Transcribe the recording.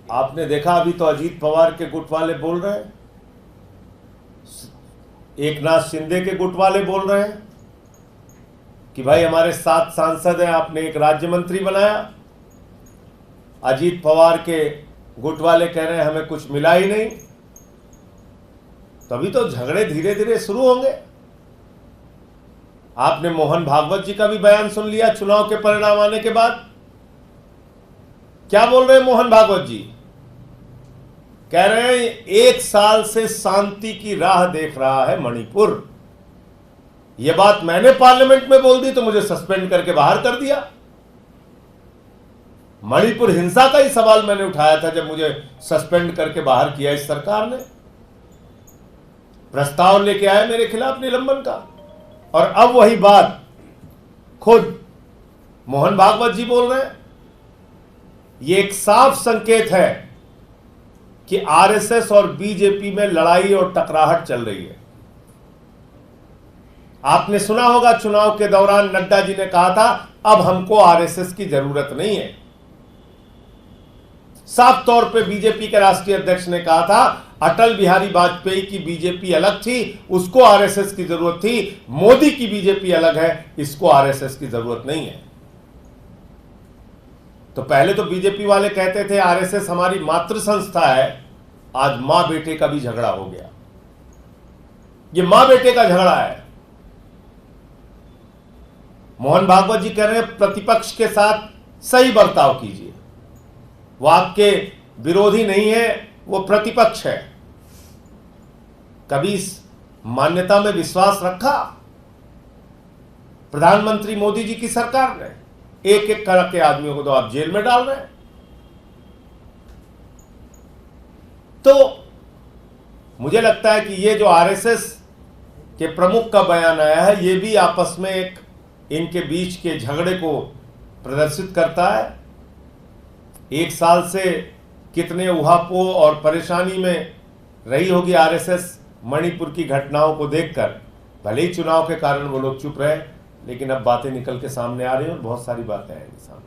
आपने देखा अभी तो अजीत पवार के गुट वाले बोल रहे हैं, एकनाथ शिंदे के गुट वाले बोल रहे हैं कि भाई हमारे 7 सांसद हैं, आपने एक राज्य मंत्री बनाया। अजीत पवार के गुट वाले कह रहे हैं हमें कुछ मिला ही नहीं। तभी तो झगड़े धीरे धीरे शुरू होंगे। आपने मोहन भागवत जी का भी बयान सुन लिया चुनाव के परिणाम आने के बाद। क्या बोल रहे हैं मोहन भागवत जी? कह रहे हैं 1 साल से शांति की राह देख रहा है मणिपुर। यह बात मैंने पार्लियामेंट में बोल दी तो मुझे सस्पेंड करके बाहर कर दिया। मणिपुर हिंसा का ही सवाल मैंने उठाया था जब मुझे सस्पेंड करके बाहर किया इस सरकार ने। प्रस्ताव लेके आए मेरे खिलाफ निलंबन का, और अब वही बात खुद मोहन भागवत जी बोल रहे हैं। यह एक साफ संकेत है कि आरएसएस और बीजेपी में लड़ाई और टकराहट चल रही है। आपने सुना होगा चुनाव के दौरान नड्डा जी ने कहा था अब हमको आरएसएस की जरूरत नहीं है। साफ तौर पे बीजेपी के राष्ट्रीय अध्यक्ष ने कहा था अटल बिहारी वाजपेयी की बीजेपी अलग थी, उसको आरएसएस की जरूरत थी। मोदी की बीजेपी अलग है, इसको आरएसएस की जरूरत नहीं है। तो पहले तो बीजेपी वाले कहते थे आरएसएस हमारी मातृ संस्था है। आज मां बेटे का भी झगड़ा हो गया। ये मां बेटे का झगड़ा है। मोहन भागवत जी कह रहे हैं प्रतिपक्ष के साथ सही बर्ताव कीजिए। वो आपके विरोधी नहीं है, वो प्रतिपक्ष है। कभी इस मान्यता में विश्वास रखा? प्रधानमंत्री मोदी जी की सरकार ने एक एक करके आदमियों को तो आप जेल में डाल रहे हैं। तो मुझे लगता है कि ये जो आरएसएस के प्रमुख का बयान आया है, ये भी आपस में एक इनके बीच के झगड़े को प्रदर्शित करता है। 1 साल से कितने उहापोह और परेशानी में रही होगी आरएसएस मणिपुर की घटनाओं को देखकर। भले ही चुनाव के कारण वो लोग चुप रहे, लेकिन अब बातें निकल के सामने आ रही हैं और बहुत सारी बातें आएंगी सामने।